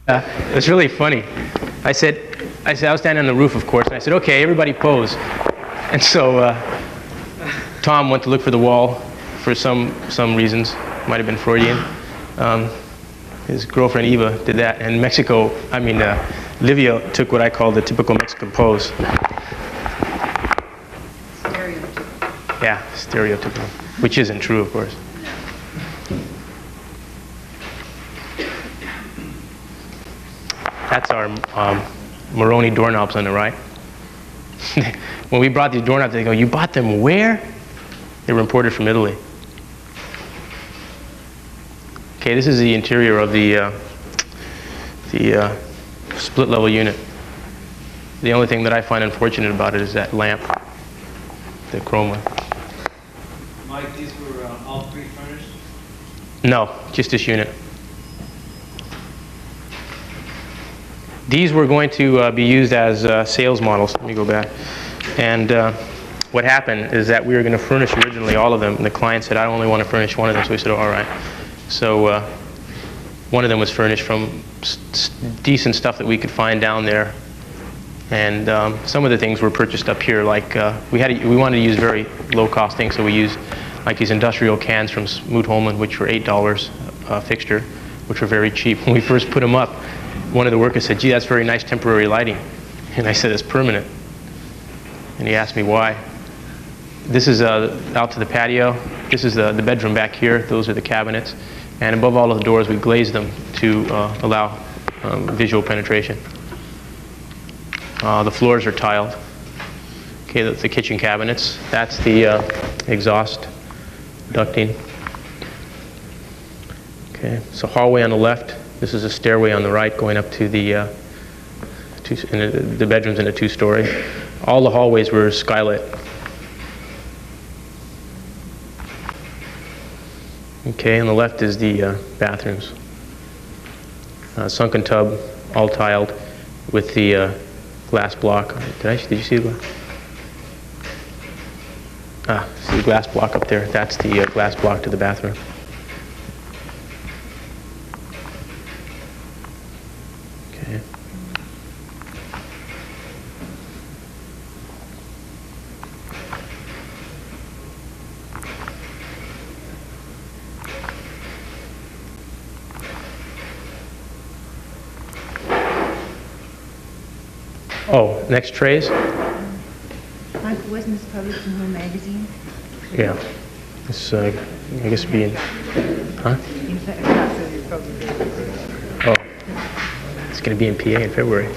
It was really funny. I was standing on the roof, of course, and I said, okay, everybody pose. And so Tom went to look for the wall for some reasons. Might have been Freudian. His girlfriend Eva did that. And Livia took what I call the typical Mexican pose. Stereotypical. Yeah, stereotypical. Which isn't true, of course. That's our Moroni doorknobs on the right. When we brought these doorknobs, they go, you bought them where? They were imported from Italy. Okay, this is the interior of the split level unit. The only thing that I find unfortunate about it is that lamp, the chroma. Mike, these were all pre-furnished? No, just this unit. These were going to be used as sales models. Let me go back. And what happened is that we were going to furnish originally all of them, and the client said, I only want to furnish one of them. So we said, oh, all right. So one of them was furnished from decent stuff that we could find down there. And some of the things were purchased up here. Like we wanted to use very low-cost things, so we used like these industrial cans from Smoot Holman, which were $8 a fixture, which were very cheap. When we first put them up, one of the workers said, gee, that's very nice temporary lighting. And I said, it's permanent. And he asked me why. This is out to the patio. This is the bedroom back here. Those are the cabinets. And above all of the doors, we glazed them to allow visual penetration. The floors are tiled. Okay, that's the kitchen cabinets. That's the exhaust ducting. Okay, so hallway on the left. This is a stairway on the right going up to the bedrooms in a two-story. All the hallways were skylit. Okay, on the left is the bathrooms. Sunken tub, all tiled, with the glass block. Did you see the glass? See the glass block up there? That's the glass block to the bathroom. Okay. Oh, next trays? Wasn't this published in her magazine? Yeah. It's, I guess, being, huh? Oh, it's going to be in PA in February.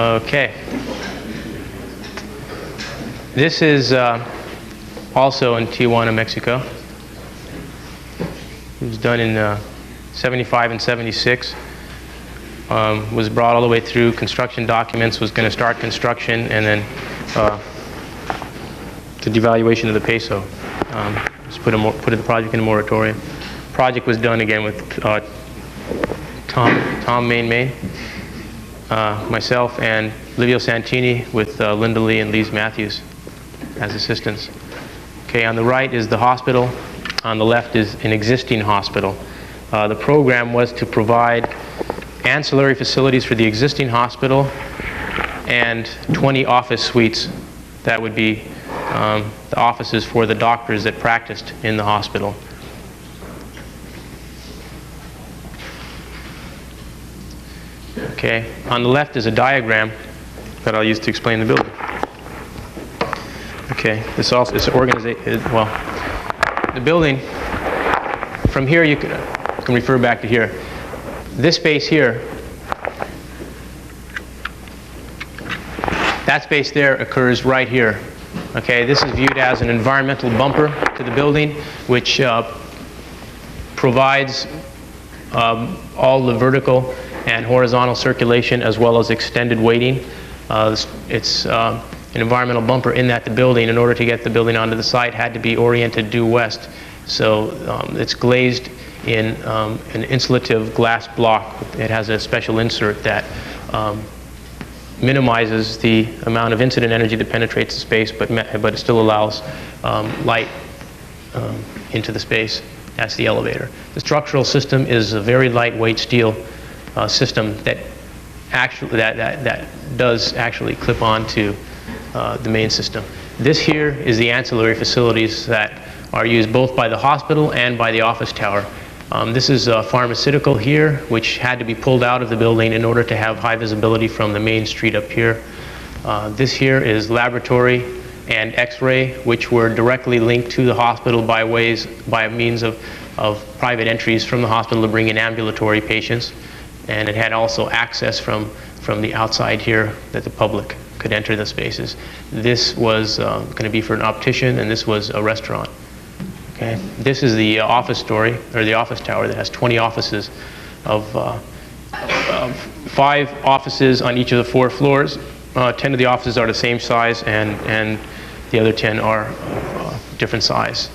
Okay. This is also in Tijuana, Mexico. It was done in 75 and 76. Was brought all the way through construction documents, was going to start construction, and then the devaluation of the peso. Just put the project in a moratorium. Project was done again with Tom Main, myself, and Livio Santini with Linda Lee and Lise Matthews as assistants. Okay, on the right is the hospital. On the left is an existing hospital. The program was to provide ancillary facilities for the existing hospital and 20 office suites that would be the offices for the doctors that practiced in the hospital. Okay, on the left is a diagram that I'll use to explain the building. Okay, this also is organization. Well, the building from here you can refer back to here. This space here, that space there occurs right here. Okay, this is viewed as an environmental bumper to the building, which provides all the vertical and horizontal circulation as well as extended weighting. It's an environmental bumper in that the building, in order to get the building onto the site, had to be oriented due west. So it's glazed in an insulative glass block. It has a special insert that minimizes the amount of incident energy that penetrates the space, but it still allows light into the space. That's the elevator. The structural system is a very lightweight steel system that does actually clip onto the main system. This here is the ancillary facilities that are used both by the hospital and by the office tower. This is pharmaceutical here, which had to be pulled out of the building in order to have high visibility from the main street up here. This here is laboratory and X-ray, which were directly linked to the hospital by means of private entries from the hospital to bring in ambulatory patients. And it had also access from the outside here that the public could enter the spaces. This was going to be for an optician, and this was a restaurant. Okay. This is the office story, or the office tower, that has 20 offices of 5 offices on each of the 4 floors. 10 of the offices are the same size, and the other 10 are different size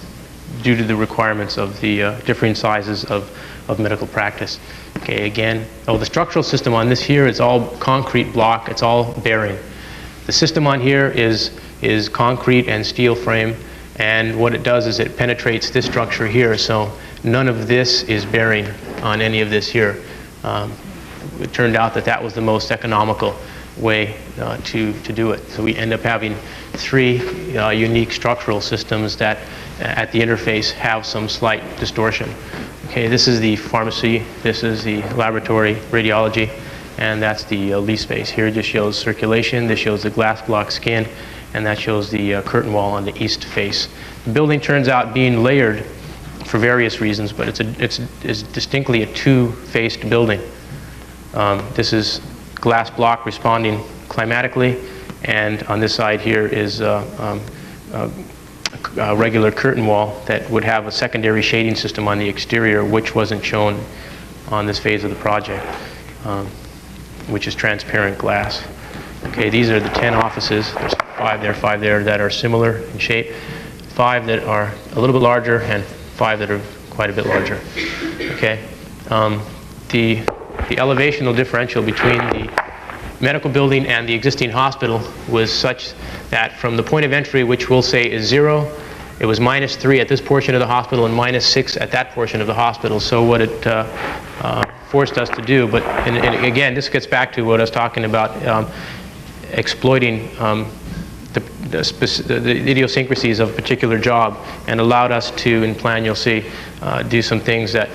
due to the requirements of the differing sizes of medical practice. Okay, again, the structural system on this here is all concrete block. It's all bearing. The system on here is concrete and steel frame. And what it does is it penetrates this structure here, so none of this is bearing on any of this here. It turned out that was the most economical way to do it. So we end up having 3 unique structural systems that at the interface have some slight distortion. Okay, this is the pharmacy, this is the laboratory, radiology, and that's the lease space. Here it just shows circulation, this shows the glass block skin, and that shows the curtain wall on the east face. The building turns out being layered for various reasons, but it's distinctly a 2-faced building. This is glass block responding climatically, and on this side here is a regular curtain wall that would have a secondary shading system on the exterior, which wasn't shown on this phase of the project, which is transparent glass. Okay, these are the 10 offices. There's 5 there that are similar in shape, 5 that are a little bit larger, and 5 that are quite a bit larger. Okay, the elevational differential between the medical building and the existing hospital was such that from the point of entry, which we'll say is 0, it was -3 at this portion of the hospital and -6 at that portion of the hospital. So what it forced us to do, and again, this gets back to what I was talking about, exploiting the idiosyncrasies of a particular job, and allowed us to, in plan you'll see, do some things that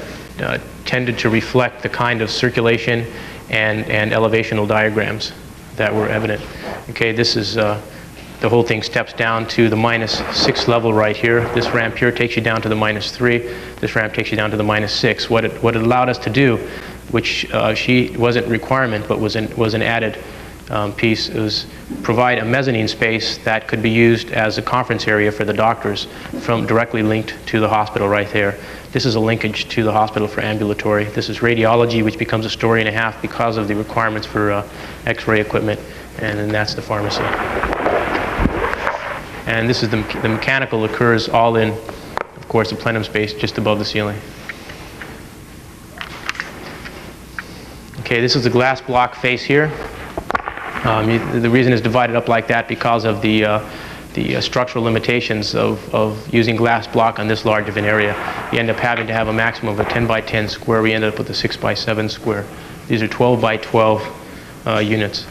tended to reflect the kind of circulation and elevational diagrams that were evident. Okay, this is the whole thing steps down to the -6 level right here. This ramp here takes you down to the -3. This ramp takes you down to the -6. What it allowed us to do, which wasn't a requirement but was an added piece, is provide a mezzanine space that could be used as a conference area for the doctors, directly linked to the hospital right there. This is a linkage to the hospital for ambulatory. This is radiology, which becomes a story and a half because of the requirements for X-ray equipment, and then that's the pharmacy. And this is the mechanical occurs all in, of course, the plenum space just above the ceiling. Okay, this is the glass block face here. The reason it's divided up like that because of the structural limitations of using glass block on this large of an area. You end up having to have a maximum of a 10 by 10 square. We ended up with a 6 by 7 square. These are 12 by 12 units.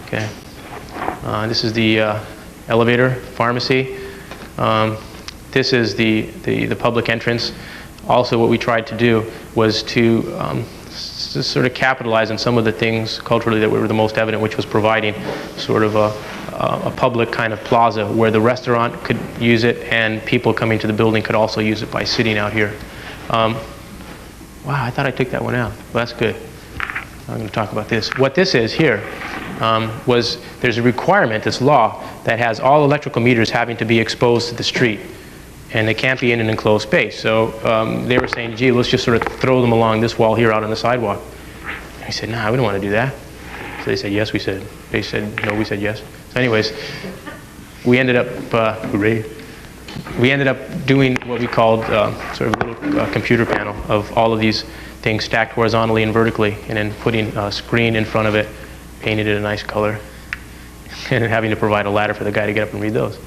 Okay. This is the elevator pharmacy. This is the public entrance. Also, what we tried to do was to sort of capitalize on some of the things culturally that were the most evident, which was providing sort of a public kind of plaza where the restaurant could use it and people coming to the building could also use it by sitting out here. Wow, I thought I took that one out. Well, that's good. I'm going to talk about this. What this is here there's a requirement, this law, that has all electrical meters having to be exposed to the street. and they can't be in an enclosed space. So they were saying, gee, let's just sort of throw them along this wall here out on the sidewalk. And I said, nah, we don't want to do that. So they said, yes, we said. They said, no, we said yes. So anyways, we ended up, we ended up doing what we called sort of a little computer panel of all of these things stacked horizontally and vertically, and then putting a screen in front of it, painted it a nice color, and then having to provide a ladder for the guy to get up and read those.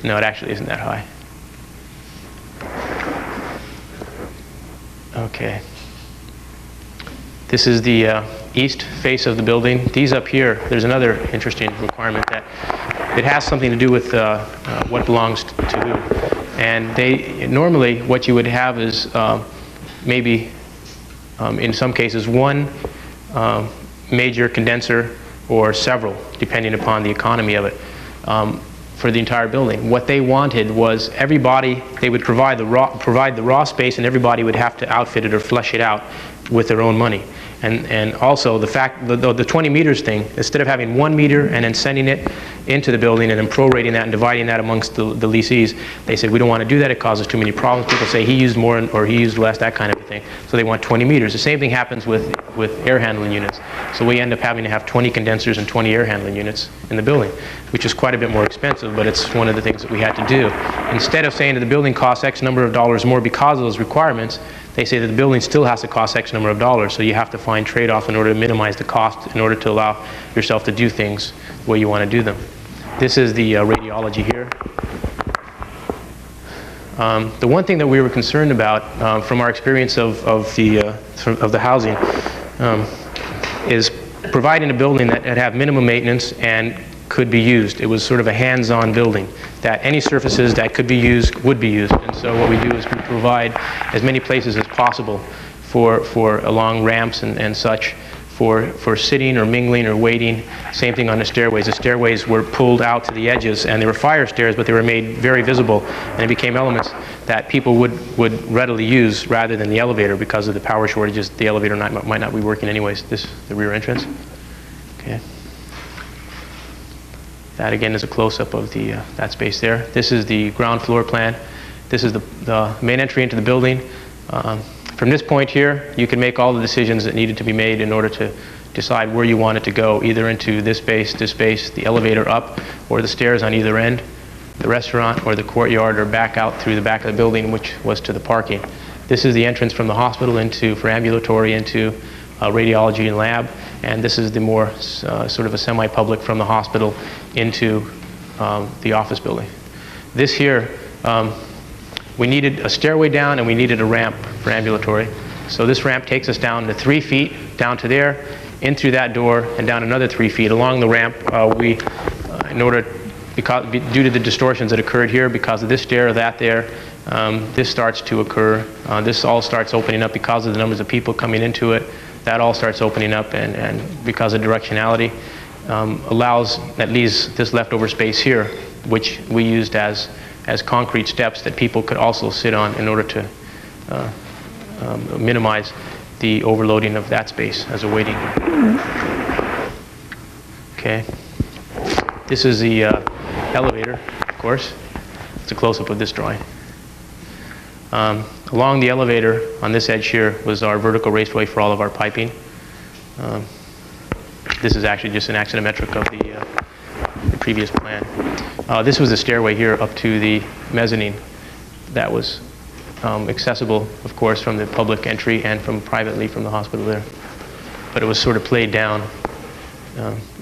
No, it actually isn't that high. Okay. This is the east face of the building. These up here, there's another interesting requirement that it has something to do with what belongs to who. And they normally what you would have is maybe in some cases one major condenser or several, depending upon the economy of it, for the entire building. What they wanted was everybody, they would provide the raw space, and everybody would have to outfit it or flesh it out with their own money. And also the fact, the 20 meters thing, instead of having 1 meter and then sending it into the building and then prorating that and dividing that amongst the lessees, they said, we don't want to do that, it causes too many problems. People say he used more or he used less, that kind of thing. So they want 20 meters. The same thing happens with air handling units. So we end up having to have 20 condensers and 20 air handling units in the building, which is quite a bit more expensive, but it's one of the things that we had to do. Instead of saying that the building costs X number of dollars more because of those requirements, they say that the building still has to cost X number of dollars, so you have to find trade-off in order to minimize the cost, in order to allow yourself to do things the way you want to do them. This is the radiology here. The one thing that we were concerned about from our experience of the housing is providing a building that had minimum maintenance and could be used. It was sort of a hands-on building, that any surfaces that could be used would be used. And so what we do is we provide as many places as possible for along ramps and such, for sitting or mingling or waiting. Same thing on the stairways. The stairways were pulled out to the edges, and they were fire stairs, but they were made very visible, and it became elements that people would readily use rather than the elevator because of the power shortages. The elevator might not be working anyways. This the rear entrance. Okay. That again is a close-up of that space there. This is the ground floor plan. This is the main entry into the building. From this point here, you can make all the decisions that needed to be made in order to decide where you want it to go, either into this space, the elevator up, or the stairs on either end, the restaurant, or the courtyard, or back out through the back of the building, which was to the parking. This is the entrance from the hospital for ambulatory into radiology and lab, and this is the more sort of a semi-public from the hospital into the office building. This here, we needed a stairway down and we needed a ramp for ambulatory. So this ramp takes us down to 3 feet, down to there, in through that door, and down another 3 feet. Along the ramp, due to the distortions that occurred here, because of this stair or that there, this starts to occur. This all starts opening up because of the numbers of people coming into it. That all starts opening up, and because of directionality, that leaves this leftover space here, which we used as concrete steps that people could also sit on in order to minimize the overloading of that space as a waiting room. Okay. This is the elevator, of course. It's a close-up of this drawing. Along the elevator on this edge here was our vertical raceway for all of our piping. This is actually just an axonometric of the previous plan. This was the stairway here up to the mezzanine that was accessible, of course, from the public entry and from privately from the hospital there. But it was sort of played down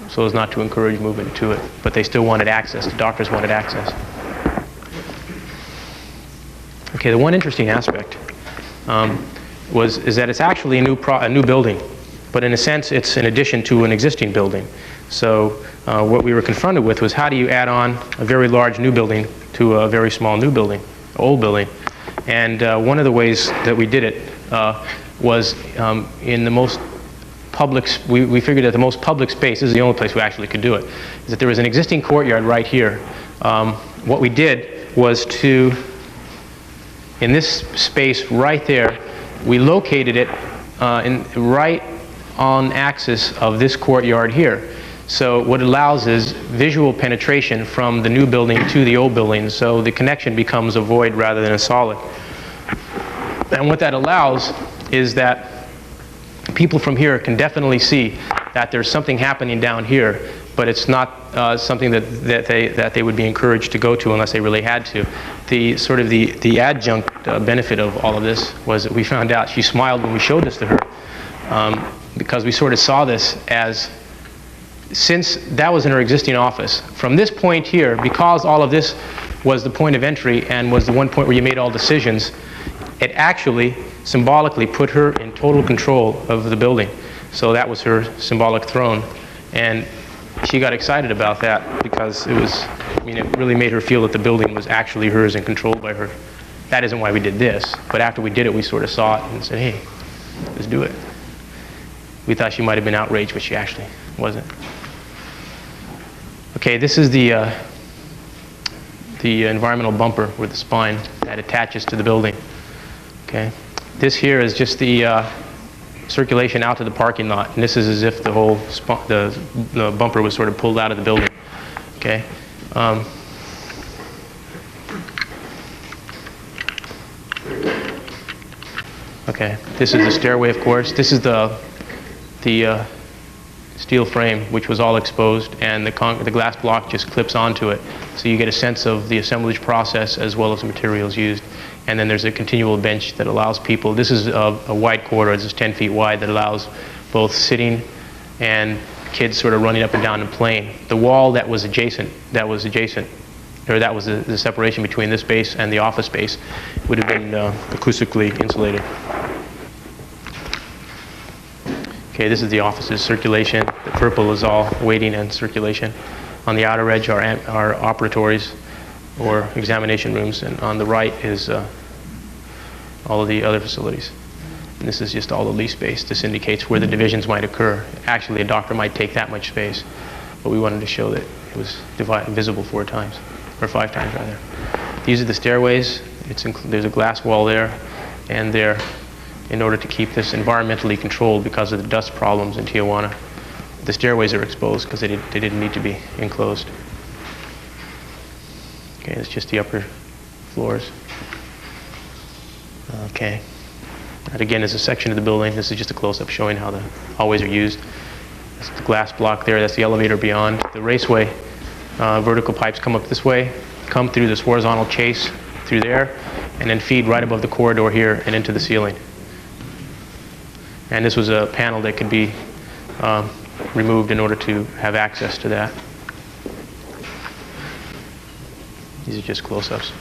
so as not to encourage movement to it. But they still wanted access. The doctors wanted access. Okay, the one interesting aspect is that it's actually a new building, but in a sense it's in addition to an existing building. So what we were confronted with was, how do you add on a very large new building to a very small new building, old building? And one of the ways that we did it was in the most public, we figured that the most public space, this is the only place we actually could do it, is that there was an existing courtyard right here. What we did was in this space right there, we located it right on axis of this courtyard here. So what it allows is visual penetration from the new building to the old building, so the connection becomes a void rather than a solid. And what that allows is that people from here can definitely see that there's something happening down here, but it's not something that they would be encouraged to go to unless they really had to. The sort of the adjunct benefit of all of this was that we found out, she smiled when we showed this to her, because we sort of saw this as, since that was in her existing office, from this point here, because all of this was the point of entry and was the one point where you made all decisions, it actually symbolically put her in total control of the building. So that was her symbolic throne. And she got excited about that because it was, I mean, it really made her feel that the building was actually hers and controlled by her. That isn't why we did this, but after we did it, we sort of saw it and said, hey, let's do it. We thought she might have been outraged, but she actually wasn't. Okay, this is the environmental bumper with the spine that attaches to the building. Okay, this here is just the circulation out to the parking lot, and this is as if the whole the bumper was sort of pulled out of the building. Okay. Okay, this is the stairway, of course. This is the steel frame, which was all exposed, and the glass block just clips onto it. So you get a sense of the assemblage process as well as the materials used. And then there's a continual bench that allows people, this is a wide corridor, this is 10 feet wide, that allows both sitting and kids sort of running up and down and playing. The wall that was adjacent, or that was the separation between this space and the office space, would have been acoustically insulated. Okay, this is the office's circulation. The purple is all waiting and circulation. On the outer edge are operatories or examination rooms, and on the right is all of the other facilities. And this is just all the lease space. This indicates where the divisions might occur. Actually, a doctor might take that much space, but we wanted to show that it was visible 4 times, or 5 times rather. These are the stairways. There's a glass wall there and there, in order to keep this environmentally controlled because of the dust problems in Tijuana. The stairways are exposed because they didn't need to be enclosed. Okay, it's just the upper floors. Okay. That again is a section of the building. This is just a close-up showing how the hallways are used. That's the glass block there. That's the elevator beyond. The raceway vertical pipes come up this way, come through this horizontal chase through there, and then feed right above the corridor here and into the ceiling. And this was a panel that could be removed in order to have access to that. These are just close-ups.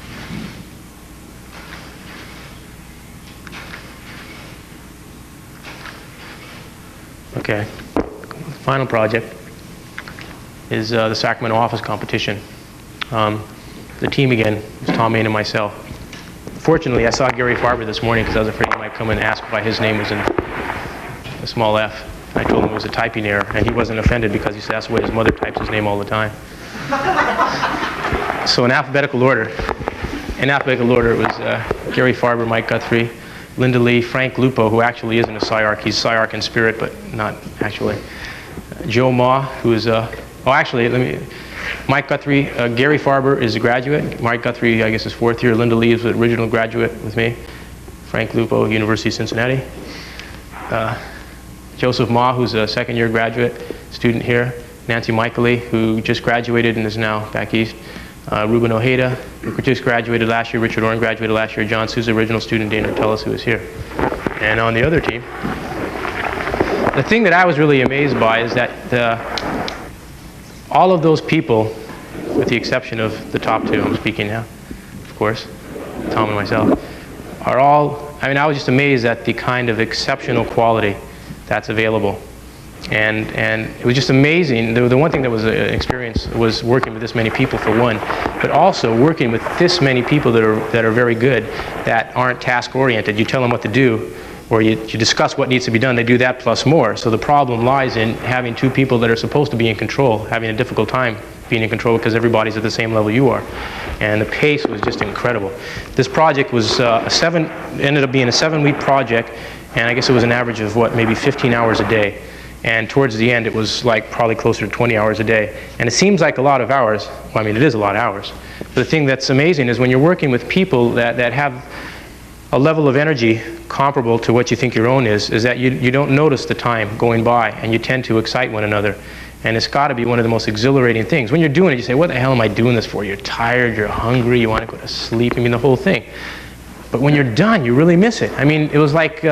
Okay, final project is the Sacramento office competition. The team again is Tom Main and myself. Fortunately, I saw Gary Farber this morning because I was afraid he might come and ask why his name was in a small f. I told him it was a typing error, and he wasn't offended because he said that's the way his mother types his name all the time. So in alphabetical order, it was Gary Farber, Mike Guthrie, Linda Lee, Frank Lupo, who actually isn't a SCI-Arc. He's SCI-Arc in spirit, but not actually. Joe Ma, who is Mike Guthrie, Gary Farber is a graduate. Mike Guthrie, I guess, is 4th year. Linda Lee is the original graduate with me. Frank Lupo, University of Cincinnati. Joseph Ma, who's a 2nd year graduate student here. Nancy Michaeli, who just graduated and is now back east. Ruben Ojeda, who just graduated last year. Richard Orn graduated last year. John Sousa, original student. Dana Tellis, who is here. And on the other team, the thing that I was really amazed by is that all of those people, with the exception of the top 2, I'm speaking now, of course, Tom and myself, are all, I mean, I was just amazed at the kind of exceptional quality that's available. And it was just amazing. The one thing that was an experience was working with this many people, for one, but also working with this many people that are very good, that aren't task-oriented. You tell them what to do, or you discuss what needs to be done. They do that plus more. So the problem lies in having 2 people that are supposed to be in control, having a difficult time being in control because everybody's at the same level you are. And the pace was just incredible. This project was ended up being a 7-week project, and I guess it was an average of, maybe 15 hours a day. And towards the end, it was like probably closer to 20 hours a day. And it seems like a lot of hours. Well, I mean, it is a lot of hours. But the thing that's amazing is when you're working with people that have a level of energy comparable to what you think your own is that you don't notice the time going by, and you tend to excite one another. And it's got to be one of the most exhilarating things. When you're doing it, you say, what the hell am I doing this for? You're tired, you're hungry, you want to go to sleep, I mean, the whole thing. But when you're done, you really miss it. I mean, it was like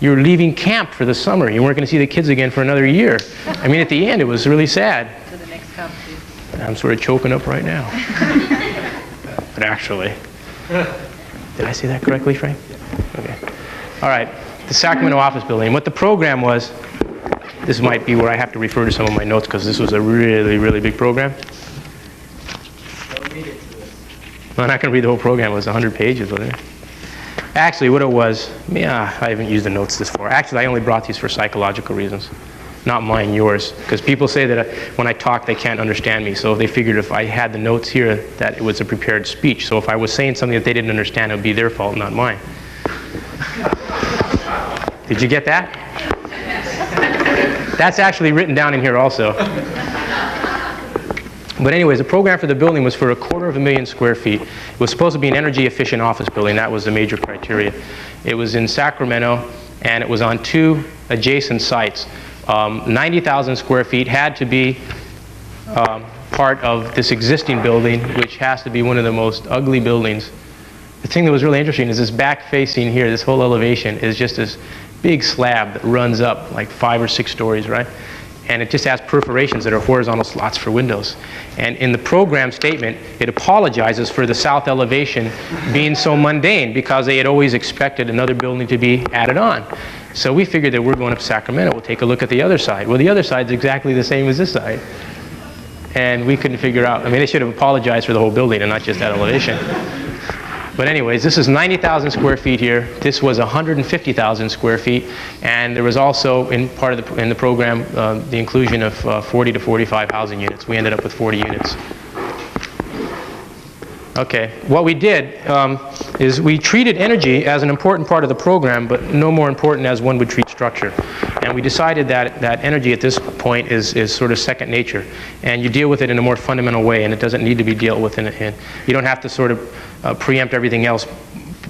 you're leaving camp for the summer. You weren't going to see the kids again for another year. I mean, at the end, it was really sad. To the next competition. I'm sort of choking up right now. But actually, did I say that correctly, Frank? Okay. All right, the Sacramento office building. What the program was, this might be where I have to refer to some of my notes because this was a really, really big program. Don't read it to us. I'm not going to read the whole program. It was 100 pages, wasn't it? Actually, what it was, yeah, I haven't used the notes this far. Actually, I only brought these for psychological reasons. Not mine, yours. Because people say that when I talk, they can't understand me. So they figured if I had the notes here, that it was a prepared speech. So if I was saying something that they didn't understand, it would be their fault, not mine. Did you get that? That's actually written down in here also. But anyways, the program for the building was for 250,000 square feet. It was supposed to be an energy efficient office building. That was the major criteria. It was in Sacramento, and it was on 2 adjacent sites. 90,000 square feet had to be part of this existing building, which has to be one of the most ugly buildings. The thing that was really interesting is this back facing here, this whole elevation is just this big slab that runs up like 5 or 6 stories, right? And it just has perforations that are horizontal slots for windows. And in the program statement, it apologizes for the south elevation being so mundane because they had always expected another building to be added on. So we figured that we're going up to Sacramento, we'll take a look at the other side. Well, the other side's exactly the same as this side. And we couldn't figure out, I mean, they should have apologized for the whole building and not just that elevation. But anyways, this is 90,000 square feet here. This was 150,000 square feet. And there was also, in the program, the inclusion of 40 to 45 housing units. We ended up with 40 units. Okay, what we did is we treated energy as an important part of the program, but no more important as one would treat structure. And we decided that energy at this point is sort of second nature. And you deal with it in a more fundamental way, and it doesn't need to be dealt with you don't have to sort of preempt everything else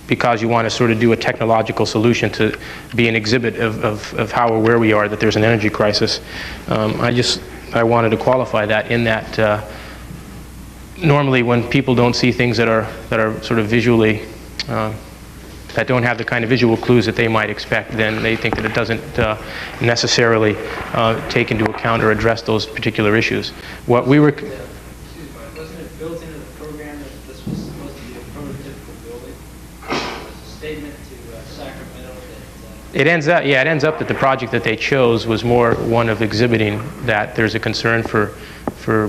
because you want to sort of do a technological solution to be an exhibit of how or where we are, that there's an energy crisis. I wanted to qualify that in that normally when people don't see things that are sort of visually, that don't have the kind of visual clues that they might expect, then they think that it doesn't necessarily take into account or address those particular issues. What we were... Excuse me, wasn't it built into the program that this was supposed to be a prototypical building? It was a statement to Sacramento that... It ends up that the project that they chose was more one of exhibiting that there's a concern for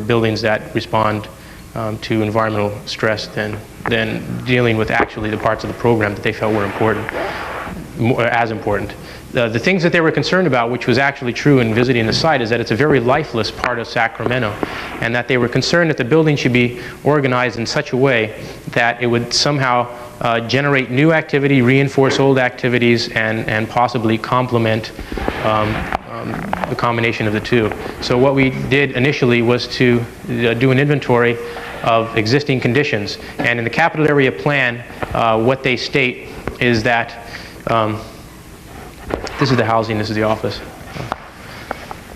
buildings that respond to environmental stress than dealing with actually the parts of the program that they felt were important, as important. The things that they were concerned about, which was actually true in visiting the site, is that it's a very lifeless part of Sacramento, and that they were concerned that the building should be organized in such a way that it would somehow generate new activity, reinforce old activities, and possibly complement the combination of the two. So what we did initially was to do an inventory of existing conditions. And in the capital area plan, what they state is that, this is the housing, this is the office.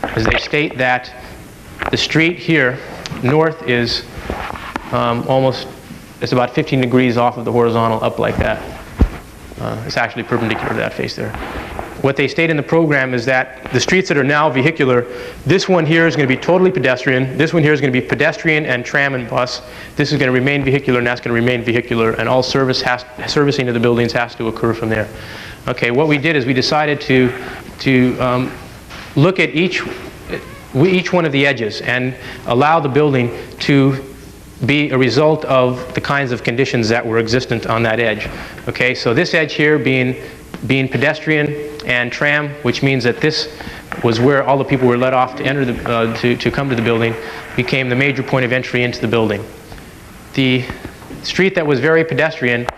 As they state that the street here, north is it's about 15 degrees off of the horizontal, up like that. It's actually perpendicular to that face there. What they state in the program is that the streets that are now vehicular, this one here is going to be totally pedestrian, this one here is going to be pedestrian and tram and bus, this is going to remain vehicular and that's going to remain vehicular, and all servicing of the buildings has to occur from there. Okay, what we did is we decided to look at each one of the edges and allow the building to be a result of the kinds of conditions that were existent on that edge. Okay, so this edge here being pedestrian and tram, which means that this was where all the people were let off to enter to come to the building, became the major point of entry into the building. The street that was very pedestrian,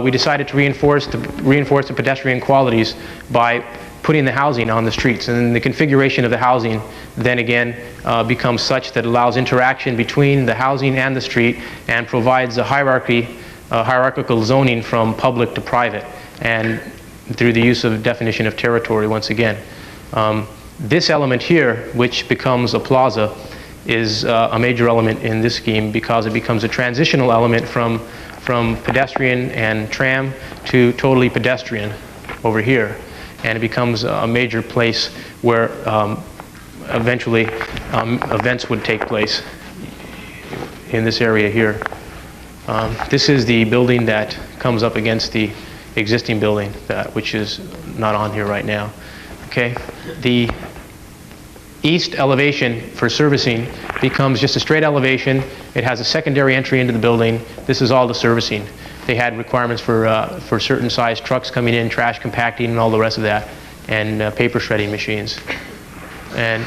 we decided to reinforce the pedestrian qualities by putting the housing on the streets. And the configuration of the housing then again becomes such that it allows interaction between the housing and the street and provides a hierarchical zoning from public to private, and through the use of definition of territory once again. This element here, which becomes a plaza, is a major element in this scheme because it becomes a transitional element from pedestrian and tram to totally pedestrian over here. And it becomes a major place where eventually events would take place in this area here. This is the building that comes up against the existing building, which is not on here right now. Okay, the east elevation for servicing becomes just a straight elevation. It has a secondary entry into the building. This is all the servicing. They had requirements for certain size trucks coming in, trash compacting and all the rest of that, and paper shredding machines. And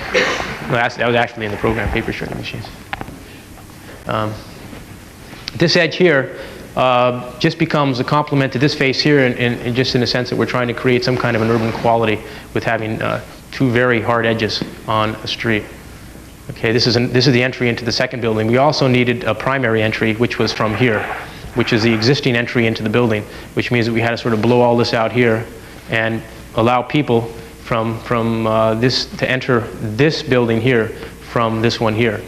that was actually in the program, paper shredding machines. This edge here just becomes a complement to this face here, and just in the sense that we're trying to create some kind of an urban quality with having two very hard edges on a street. Okay, this is the entry into the second building. We also needed a primary entry, which was from here, which is the existing entry into the building, which means that we had to sort of blow all this out here and allow people from this to enter this building here from this one here.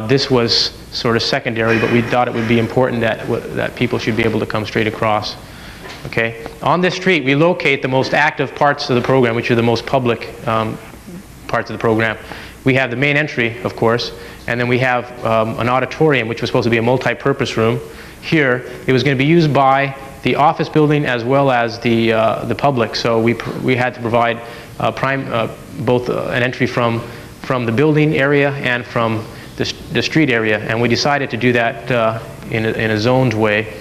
This was sort of secondary, but we thought it would be important that people should be able to come straight across. Okay. On this street, we locate the most active parts of the program, which are the most public parts of the program. We have the main entry, of course, and then we have an auditorium, which was supposed to be a multi-purpose room. Here, it was going to be used by the office building as well as the public. So we had to provide both an entry from the building area and from the street area, and we decided to do that in a zoned way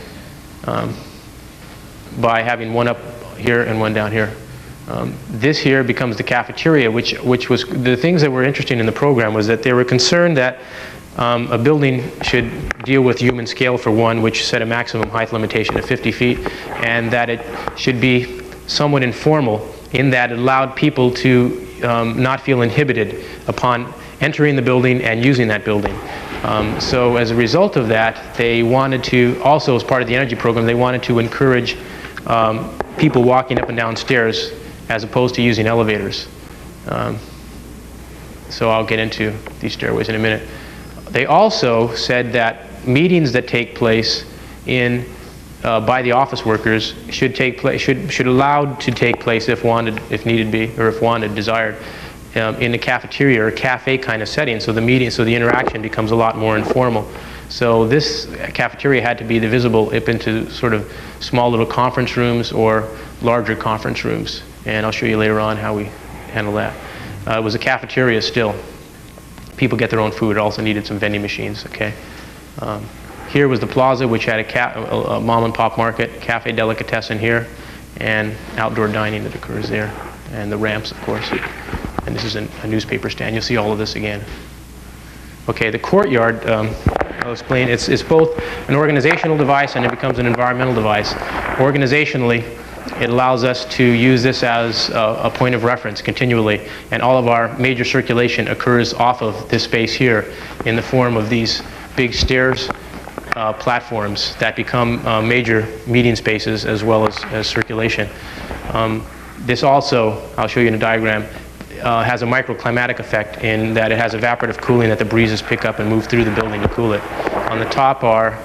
by having one up here and one down here. This here becomes the cafeteria, which was the things that were interesting in the program was that they were concerned that a building should deal with human scale for one, which set a maximum height limitation of 50 feet, and that it should be somewhat informal in that it allowed people to not feel inhibited upon entering the building and using that building. So as a result of that, they wanted to, also as part of the energy program, they wanted to encourage people walking up and down stairs as opposed to using elevators. So I'll get into these stairways in a minute. They also said that meetings that take place by the office workers should take place, should allowed to take place if wanted, if needed be, or if wanted, desired, in a cafeteria or cafe kind of setting. So the interaction becomes a lot more informal. So this cafeteria had to be divisible up into sort of small little conference rooms or larger conference rooms. And I'll show you later on how we handle that. It was a cafeteria still. People get their own food. It also needed some vending machines. Okay. Here was the Plaza, which had a mom and pop market, cafe delicatessen here, and outdoor dining that occurs there, and the ramps, of course. And this is a newspaper stand. You'll see all of this again. Okay, the Courtyard, I'll explain. It's both an organizational device and it becomes an environmental device. Organizationally, it allows us to use this as a point of reference continually, and all of our major circulation occurs off of this space here in the form of these big stairs, platforms that become major meeting spaces as well as circulation. This also, I'll show you in a diagram, has a microclimatic effect in that it has evaporative cooling that the breezes pick up and move through the building to cool it. On the top are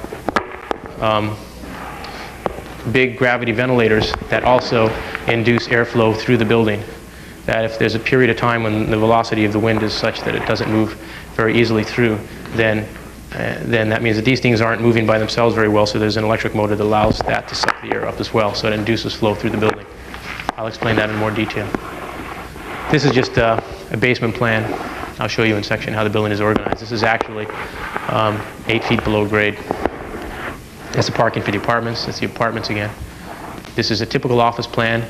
big gravity ventilators that also induce airflow through the building. That if there's a period of time when the velocity of the wind is such that it doesn't move very easily through, then that means that these things aren't moving by themselves very well, so there's an electric motor that allows that to suck the air up as well, so it induces flow through the building. I'll explain that in more detail. This is just a basement plan. I'll show you in section how the building is organized. This is actually 8 feet below grade. That's the parking for the apartments. That's the apartments again. This is a typical office plan.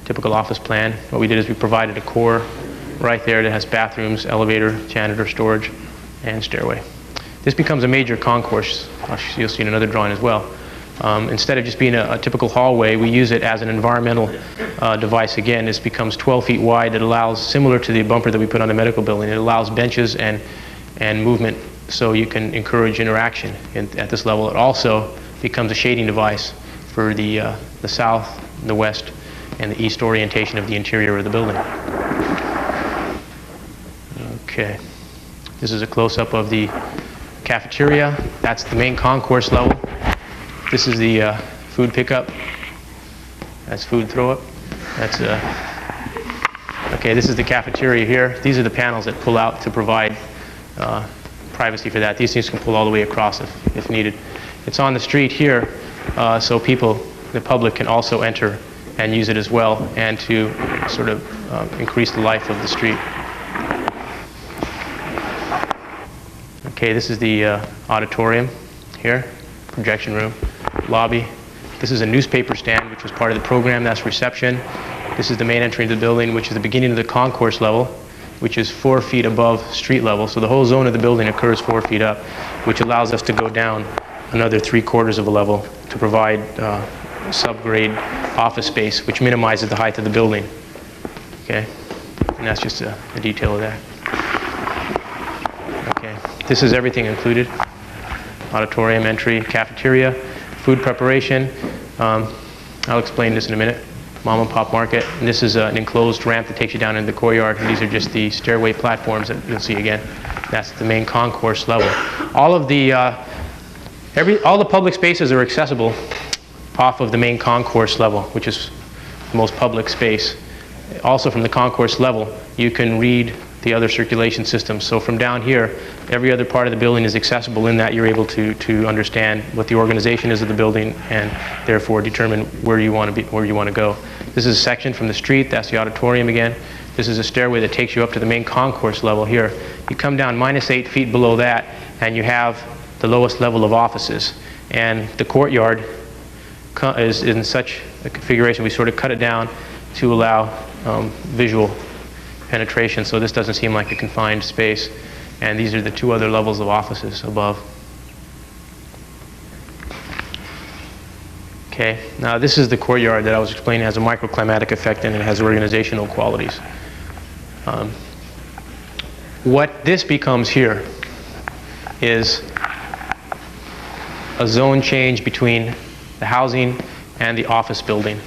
Typical office plan. What we did is we provided a core right there that has bathrooms, elevator, janitor, storage, and stairway. This becomes a major concourse. You'll see in another drawing as well. Instead of just being a typical hallway, we use it as an environmental device. Again, this becomes 12 feet wide. It allows, similar to the bumper that we put on the medical building, it allows benches and movement so you can encourage interaction at this level. It also becomes a shading device for the south, the west, and the east orientation of the interior of the building. Okay, this is a close-up of the cafeteria. That's the main concourse level. This is the food pickup. That's food throw-up. That's okay. This is the cafeteria here. These are the panels that pull out to provide privacy for that. These things can pull all the way across if needed. It's on the street here, so people, the public, can also enter and use it as well, and to sort of increase the life of the street. Okay, this is the auditorium here, projection room, lobby. This is a newspaper stand, which was part of the program. That's reception. This is the main entry into the building, which is the beginning of the concourse level, which is 4 feet above street level. So the whole zone of the building occurs 4 feet up, which allows us to go down another 3/4 of a level to provide subgrade office space, which minimizes the height of the building. Okay, and that's just a detail of that. Okay, this is everything included: auditorium, entry, cafeteria, food preparation. I'll explain this in a minute. Mom and pop market. And this is an enclosed ramp that takes you down into the courtyard. And these are just the stairway platforms that you'll see again. That's the main concourse level. All of the all the public spaces are accessible off of the main concourse level, which is the most public space. Also, from the concourse level, you can read the other circulation systems. So from down here, every other part of the building is accessible, in that you're able to understand what the organization is of the building, and therefore determine where you want to go. This is a section from the street. That's the auditorium again. This is a stairway that takes you up to the main concourse level here. You come down -8 feet below that, and you have the lowest level of offices. And the courtyard is in such a configuration, we sort of cut it down to allow visual penetration, so this doesn't seem like a confined space. And these are the 2 other levels of offices above. Okay, now this is the courtyard that I was explaining. It has a microclimatic effect, and it has organizational qualities. What this becomes here is a zone change between the housing and the office building.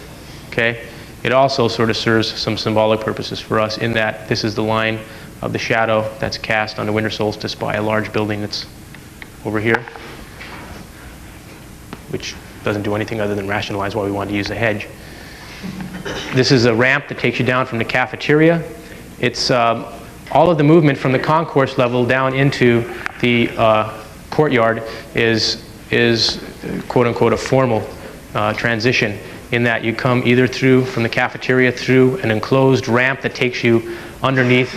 Okay? It also sort of serves some symbolic purposes for us, in that this is the line of the shadow that's cast on the winter solstice by a large building that's over here, which doesn't do anything other than rationalize why we want to use a hedge. This is a ramp that takes you down from the cafeteria. It's all of the movement from the concourse level down into the courtyard is quote-unquote a formal transition, in that you come either through from the cafeteria through an enclosed ramp that takes you underneath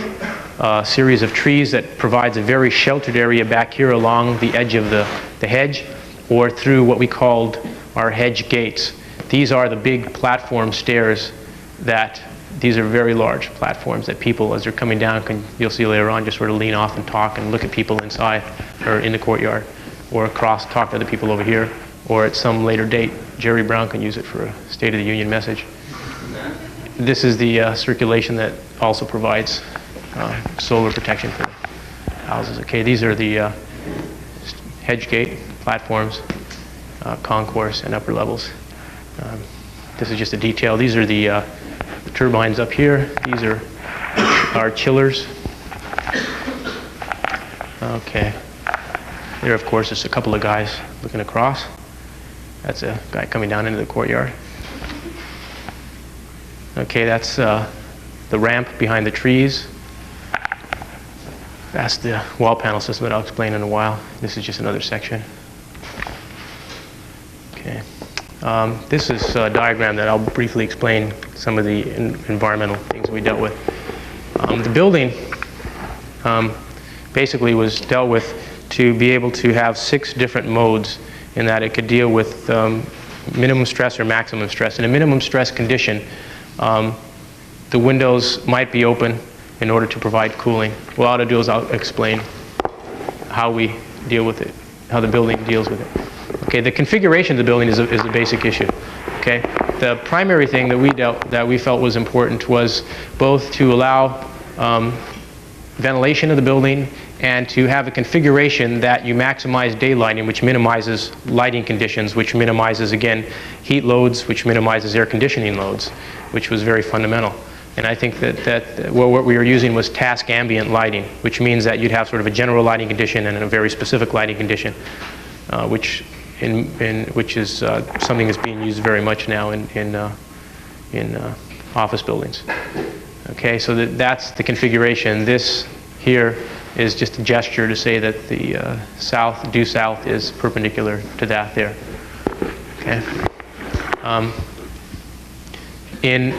a series of trees that provides a very sheltered area back here along the edge of the hedge, or through what we called our hedge gates. These are the big platform stairs that, these are very large platforms that people, as they're coming down, you'll see later on, just sort of lean off and talk and look at people inside or in the courtyard, or across, talk to other people over here, or at some later date, Jerry Brown can use it for a State of the Union message. This is the circulation that also provides solar protection for the houses. Okay, these are the hedge gate platforms, concourse, and upper levels. This is just a detail. These are the turbines up here. These are our chillers. Okay. There, of course, is a couple of guys looking across. That's a guy coming down into the courtyard. Okay, that's the ramp behind the trees. That's the wall panel system that I'll explain in a while. This is just another section. Okay. This is a diagram that I'll briefly explain some of the environmental things we dealt with. The building basically was dealt with to be able to have 6 different modes, in that it could deal with minimum stress or maximum stress. In a minimum stress condition, the windows might be open in order to provide cooling. What I'll do is I'll explain how we deal with it, how the building deals with it. Okay, the configuration of the building is a basic issue. Okay, the primary thing that we felt was important was both to allow ventilation of the building and to have a configuration that you maximize daylighting, which minimizes lighting conditions, which minimizes, again, heat loads, which minimizes air conditioning loads, which was very fundamental. And I think that what we were using was task ambient lighting, which means that you'd have sort of a general lighting condition and a very specific lighting condition, which is something that's being used very much now in office buildings. Okay, so that's the configuration. This here is just a gesture to say that the due south is perpendicular to that there. Okay. In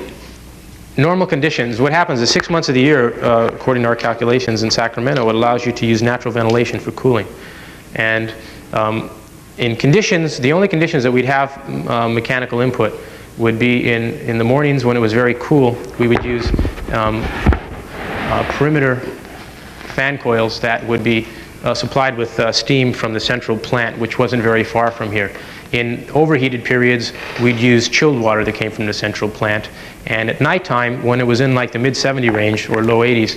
normal conditions, what happens is 6 months of the year, according to our calculations in Sacramento, it allows you to use natural ventilation for cooling. And in conditions, the only conditions that we'd have mechanical input would be in the mornings when it was very cool. We would use perimeter fan coils that would be supplied with steam from the central plant, which wasn't very far from here. In overheated periods, we'd use chilled water that came from the central plant. And at nighttime, when it was in like the mid-70 range or low 80s,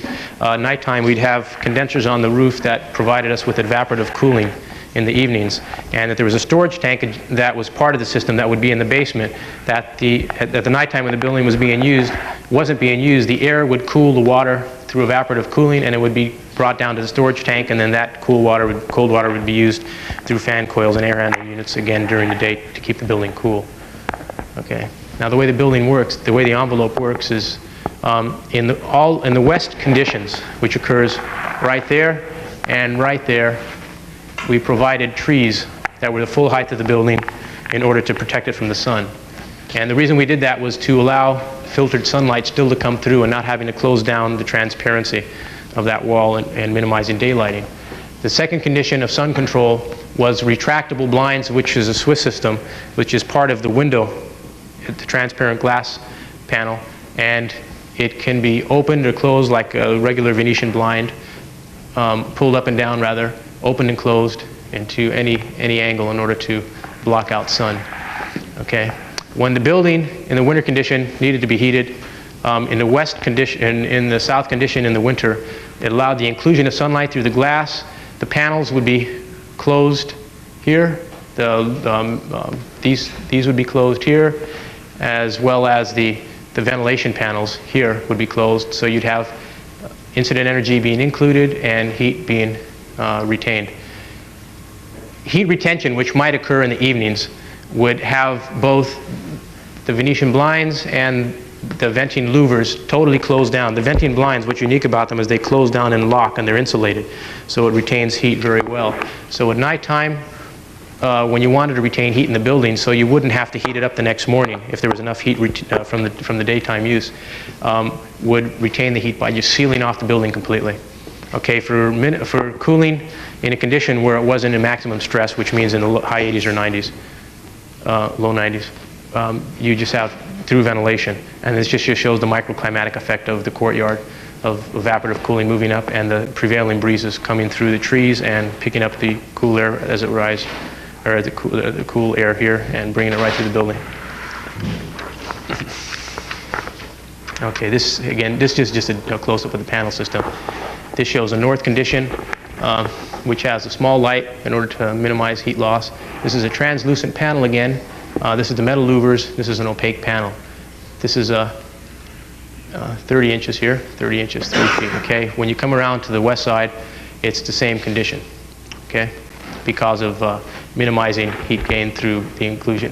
nighttime we'd have condensers on the roof that provided us with evaporative cooling in the evenings, and that there was a storage tank that was part of the system that would be in the basement, that at the nighttime when the building wasn't being used, the air would cool the water through evaporative cooling, and it would be brought down to the storage tank, and then that cold water would be used through fan coils and air handling units again during the day to keep the building cool. Okay. Now the way the building works, the way the envelope works is in the west conditions, which occurs right there and right there, we provided trees that were the full height of the building in order to protect it from the sun. And the reason we did that was to allow filtered sunlight still to come through and not having to close down the transparency of that wall and minimizing daylighting. The second condition of sun control was retractable blinds, which is a Swiss system, which is part of the window, the transparent glass panel, and it can be opened or closed like a regular Venetian blind, pulled up and down rather, opened and closed into any angle in order to block out sun. Okay. When the building in the winter condition needed to be heated, in the west condition, in the south condition in the winter, it allowed the inclusion of sunlight through the glass. The panels would be closed here. These would be closed here, as well as the ventilation panels here would be closed. So you'd have incident energy being included and heat being retained. Heat retention, which might occur in the evenings, would have both the Venetian blinds and the venting louvers totally closed down. The venting blinds, what's unique about them is they close down and lock, and they're insulated, so it retains heat very well. So at nighttime, when you wanted to retain heat in the building, so you wouldn't have to heat it up the next morning if there was enough heat from the daytime use, would retain the heat by just sealing off the building completely. Okay, for cooling in a condition where it wasn't in maximum stress, which means in the high 80s or 90s, low 90s, you just have through ventilation. And this just shows the microclimatic effect of the courtyard, of evaporative cooling moving up and the prevailing breezes coming through the trees and picking up the cool air as it rises, or the cool air here and bringing it right through the building. Okay, this is just a close-up of the panel system. This shows a north condition, which has a small light in order to minimize heat loss. This is a translucent panel again. This is the metal louvers. This is an opaque panel. This is 30 inches here, 30 inches, 3 feet. Okay. When you come around to the west side, it's the same condition. Okay, because of minimizing heat gain through the inclusion,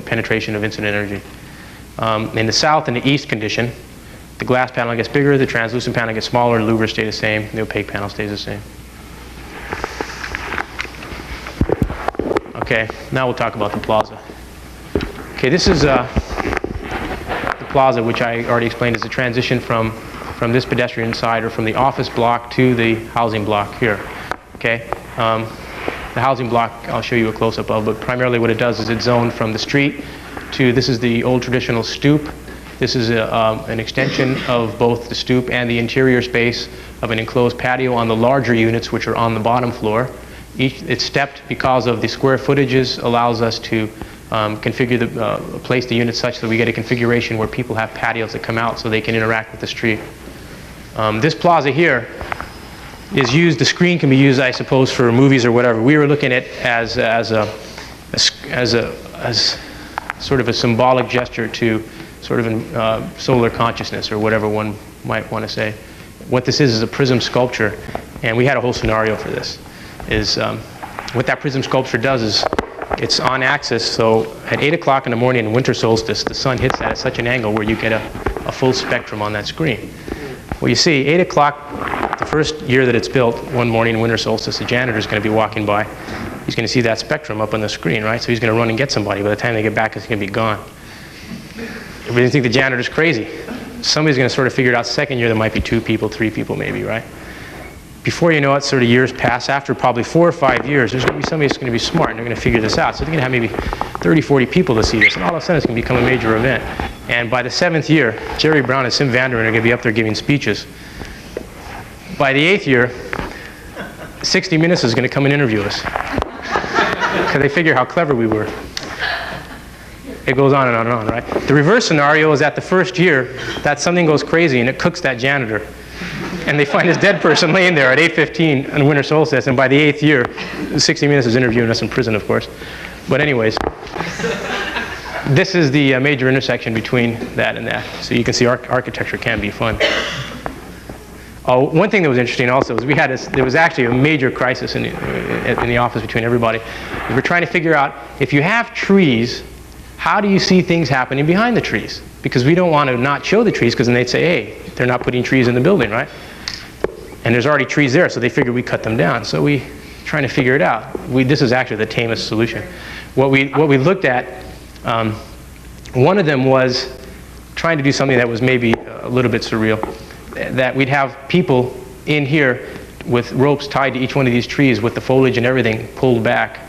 penetration of incident energy. In the south and the east condition, the glass panel gets bigger, the translucent panel gets smaller, the louvers stay the same, the opaque panel stays the same. Okay, now we'll talk about the plaza. Okay, this is the plaza, which I already explained is a transition from this pedestrian side or from the office block to the housing block here. Okay, the housing block I'll show you a close-up of, but primarily what it does is it's zoned from the street to, this is the old traditional stoop. This is an extension of both the stoop and the interior space of an enclosed patio on the larger units, which are on the bottom floor. It's stepped because of the square footages, allows us to configure place the unit such that we get a configuration where people have patios that come out so they can interact with the street. This plaza here is used, the screen can be used, I suppose, for movies or whatever. We were looking at as sort of a symbolic gesture to sort of solar consciousness, or whatever one might want to say. What this is a prism sculpture, and we had a whole scenario for this. What that prism sculpture does is it's on axis, so at 8 o'clock in the morning in winter solstice, the sun hits that at such an angle where you get a full spectrum on that screen. Well, you see, 8 o'clock, the first year that it's built, one morning in winter solstice, the janitor's going to be walking by. He's going to see that spectrum up on the screen, right? So he's going to run and get somebody. By the time they get back, it's going to be gone. Everybody think the janitor's crazy. Somebody's going to sort of figure it out. Second year, there might be 2 people, 3 people maybe, right? Before you know it, sort of years pass. After probably 4 or 5 years, there's going to be somebody that's going to be smart, and they're going to figure this out. So they're going to have maybe 30, 40 people to see this, and all of a sudden it's going to become a major event. And by the 7th year, Jerry Brown and Sim Vanderen are going to be up there giving speeches. By the 8th year, 60 Minutes is going to come and interview us, because they figure how clever we were. It goes on and on and on, right? The reverse scenario is at the first year that something goes crazy and it cooks that janitor. And they find this dead person laying there at 8:15 on winter solstice, and by the 8th year, 60 Minutes is interviewing us in prison, of course. But anyways, this is the major intersection between that and that. So you can see architecture can be fun. Oh, one thing that was interesting also is there was actually a major crisis in the office between everybody. We were trying to figure out, if you have trees, how do you see things happening behind the trees? Because we don't want to not show the trees, because then they'd say, hey, they're not putting trees in the building, right? And there's already trees there, so they figured we cut them down. So we trying to figure it out. This is actually the tamest solution. What we looked at, one of them was trying to do something that was maybe a little bit surreal. That we'd have people in here with ropes tied to each one of these trees with the foliage and everything pulled back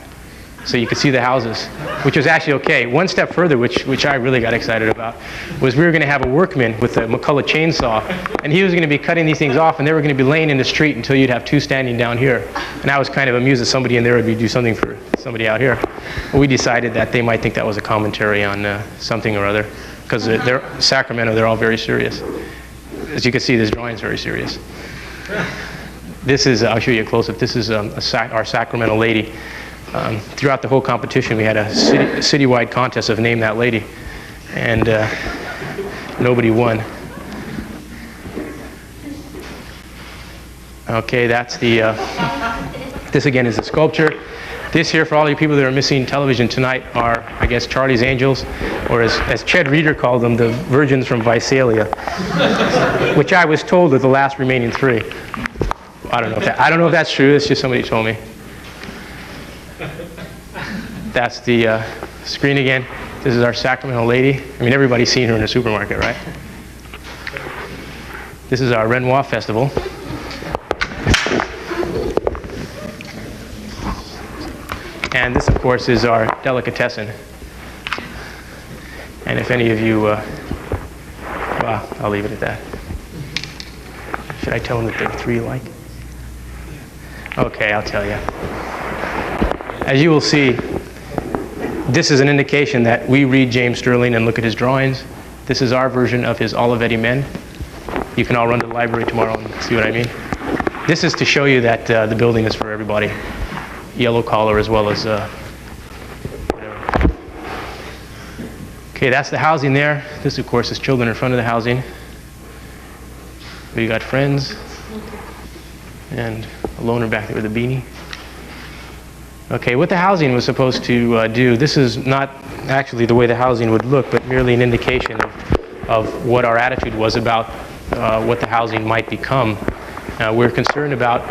so you could see the houses, which was actually okay. One step further, which I really got excited about, was we were going to have a workman with a McCulloch chainsaw, and he was going to be cutting these things off, and they were going to be laying in the street until you'd have 2 standing down here. And I was kind of amused that somebody in there would do something for somebody out here. But we decided that they might think that was a commentary on something or other, because they're Sacramento, they're all very serious. As you can see, this drawing is very serious. This is, I'll show you a close-up, this is our Sacramento lady. Throughout the whole competition, we had a citywide contest of Name That Lady, and nobody won. Okay, that's this again is a sculpture. This here, for all you people that are missing television tonight, are, I guess, Charlie's Angels, or as Ched Reader called them, the Virgins from Visalia, which I was told are the last remaining 3. I don't know if that's true. It's just somebody told me. That's the screen again. This is our Sacramento lady. I mean, everybody's seen her in the supermarket, right? This is our Renoir Festival. And this, of course, is our delicatessen. And if any of you, well, I'll leave it at that. Should I tell them that there are 3 alike? Okay, I'll tell you. As you will see, this is an indication that we read James Sterling and look at his drawings. This is our version of his Olivetti Men. You can all run to the library tomorrow and see what I mean. This is to show you that the building is for everybody. Yellow collar as well as whatever. Okay, that's the housing there. This, of course, is children in front of the housing. We got friends and a loner back there with a beanie. Okay, what the housing was supposed to do, this is not actually the way the housing would look, but merely an indication of what our attitude was about what the housing might become. We're concerned about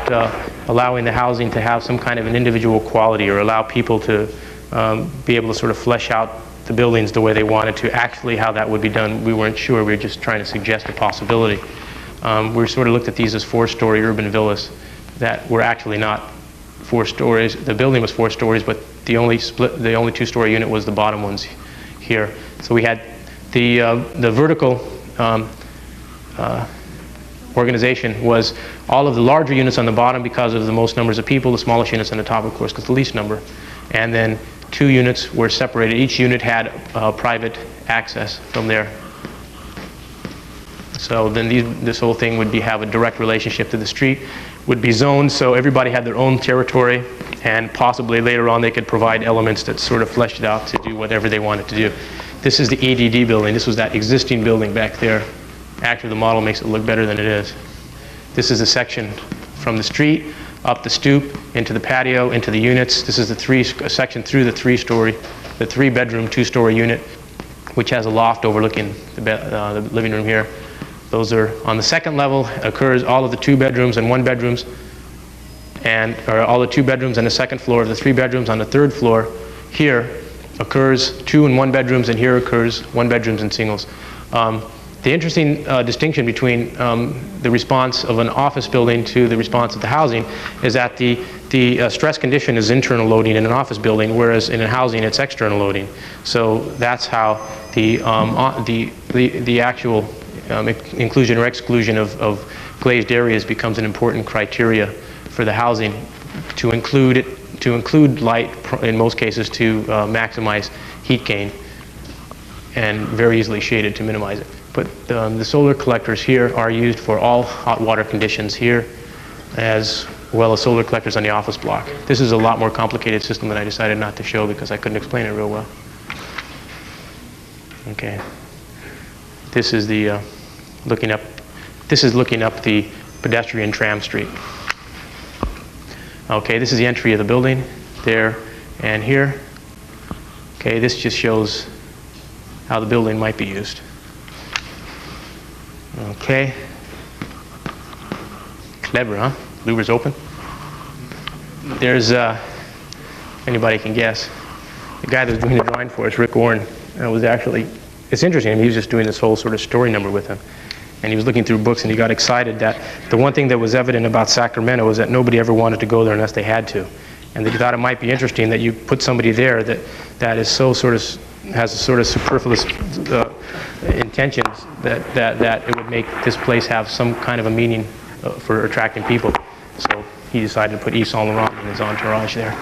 allowing the housing to have some kind of an individual quality, or allow people to be able to sort of flesh out the buildings the way they wanted to. Actually, how that would be done, we weren't sure. We were just trying to suggest a possibility. We sort of looked at these as 4-story urban villas that were actually not 4 stories. The building was 4 stories, but the only 2-story unit was the bottom ones here. So we had the vertical organization was all of the larger units on the bottom because of the most numbers of people, the smallest units on the top, of course, because the least number. And then 2 units were separated. Each unit had private access from there. So then this whole thing would have a direct relationship to the street, would be zoned so everybody had their own territory, and possibly later on they could provide elements that sort of fleshed it out to do whatever they wanted to do. This is the ADD building. This was that existing building back there. Actually, the model makes it look better than it is. This is a section from the street, up the stoop, into the patio, into the units. This is a section through the 3-bedroom, 2-story unit, which has a loft overlooking the living room here. Those are on the second level, occurs all of the 2 bedrooms and 1 bedrooms, or all the 2 bedrooms on the second floor, the 3 bedrooms on the 3rd floor. Here occurs 2 and 1 bedrooms, and here occurs 1 bedrooms and singles. The interesting distinction between the response of an office building to the response of the housing is that the stress condition is internal loading in an office building, whereas in a housing it's external loading. So that's how the actual inclusion or exclusion of glazed areas becomes an important criteria for the housing, to include light in most cases to maximize heat gain, and very easily shaded to minimize it. But the solar collectors here are used for all hot water conditions here, as well as solar collectors on the office block. This is a lot more complicated system that I decided not to show because I couldn't explain it real well. Okay. This is the looking up the pedestrian tram street. Okay, this is the entry of the building, there and here. Okay, this just shows how the building might be used. Okay. Clever, huh? Louver's open. There's, anybody can guess, the guy that was doing the drawing for us, Rick Warren, was actually, it's interesting, he was just doing this whole sort of story number with him. And he was looking through books and he got excited that the one thing that was evident about Sacramento was that nobody ever wanted to go there unless they had to. And they thought it might be interesting that you put somebody there that is so sort of, has a sort of superfluous intentions that it would make this place have some kind of a meaning for attracting people. So he decided to put Yves Saint Laurent in his entourage there.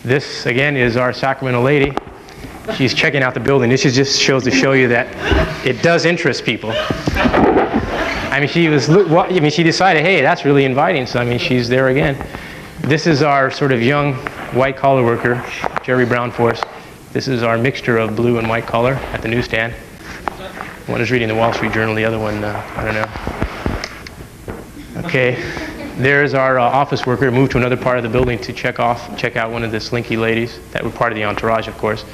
This, again, is our Sacramento lady. She's checking out the building. This just shows to show you that it does interest people. I mean, she decided, hey, that's really inviting. So, I mean, she's there again. This is our sort of young white-collar worker, Jerry Brown Force. This is our mixture of blue and white collar at the newsstand. One is reading the Wall Street Journal, the other one, I don't know. Okay, there's our office worker, moved to another part of the building to check out one of the slinky ladies that were part of the entourage, of course.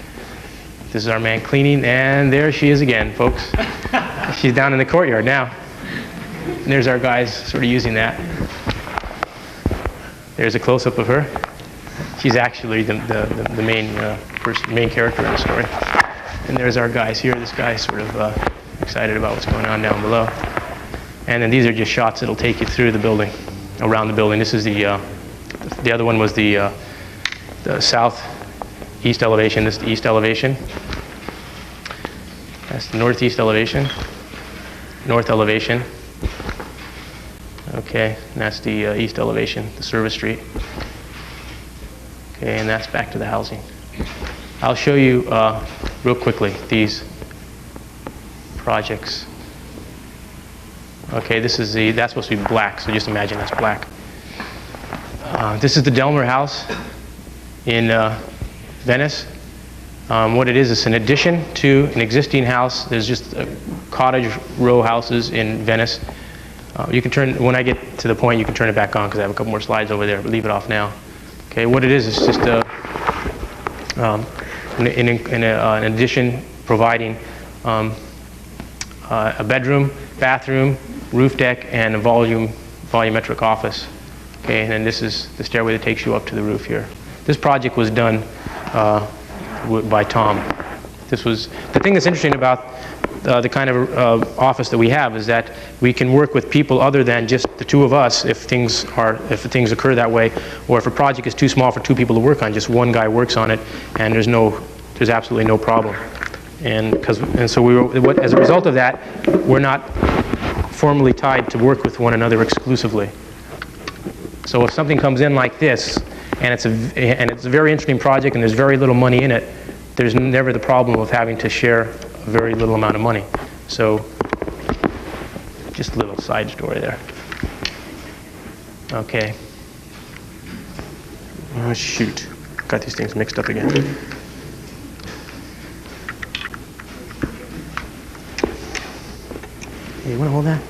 This is our man cleaning, and there she is again, folks. She's down in the courtyard now. And there's our guys sort of using that. There's a close-up of her. She's actually the main character in the story. And there's our guys here. This guy's sort of excited about what's going on down below. And then these are just shots that'll take you through the building, around the building. This is the other one was the southeast elevation. This is the east elevation. That's the northeast elevation, north elevation. Okay, and that's the east elevation, the service street. Okay, and that's back to the housing. I'll show you real quickly these projects. Okay, this is that's supposed to be black, so just imagine that's black. This is the Delmer house in Venice. What it is, it's an addition to an existing house. There's just cottage row houses in Venice. You can turn, when I get to the point, you can turn it back on because I have a couple more slides over there, but leave it off now. Okay, what it is just an addition providing a bedroom, bathroom, roof deck, and a volumetric office. Okay, and then this is the stairway that takes you up to the roof here. This project was done by Tom. This was, the thing that's interesting about the kind of office that we have is that we can work with people other than just the two of us if things occur that way, or if a project is too small for two people to work on, just one guy works on it and there's absolutely no problem. And so as a result of that, we're not formally tied to work with one another exclusively. So if something comes in like this, and it's a very interesting project and there's very little money in it, there's never the problem of having to share a very little amount of money. So just a little side story there. Okay. Oh, shoot. Got these things mixed up again. Hey, you want to hold that?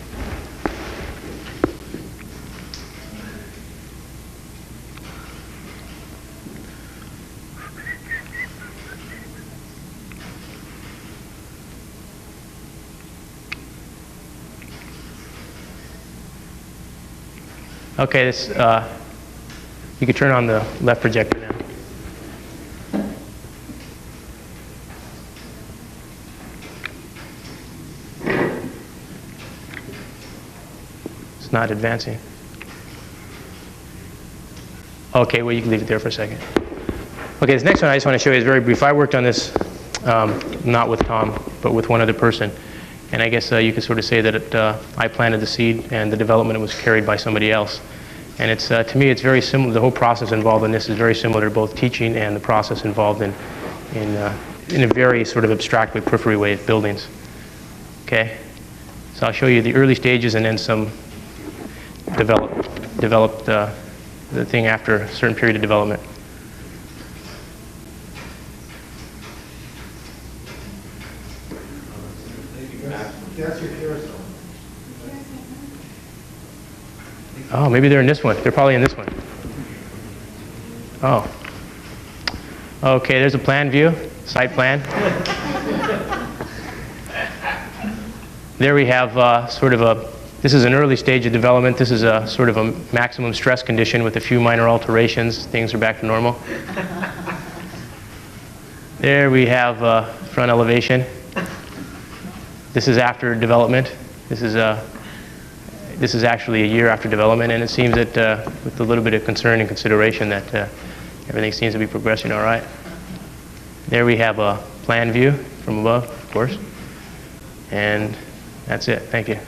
Okay, this, you can turn on the left projector now. It's not advancing. Okay, well, you can leave it there for a second. Okay, this next one I just want to show you is very brief. I worked on this, not with Tom, but with one other person. And I guess you could sort of say that I planted the seed and the development was carried by somebody else. And it's, to me, it's very similar. The whole process involved in this is very similar to both teaching and the process involved in a very sort of abstract but periphery way of buildings. Okay? So I'll show you the early stages and then some developed the thing after a certain period of development. That's your carousel. Oh, maybe they're in this one. They're probably in this one. Oh. Okay, there's a plan view, site plan. There we have sort of this is an early stage of development. This is a sort of a maximum stress condition with a few minor alterations. Things are back to normal. There we have front elevation. This is after development. This is actually a year after development, and it seems that with a little bit of concern and consideration that everything seems to be progressing all right. There we have a plan view from above, of course. And that's it. Thank you.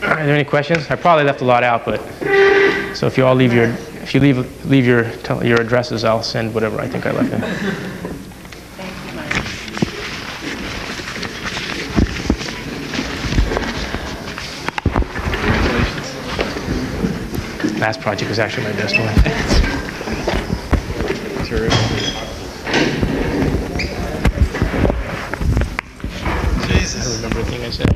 Are there any questions? I probably left a lot out, but so if you all leave your your addresses, I'll send whatever I think I left in. Thank you, Mike. Last project was actually my best one. Jesus. I remember the thing I said.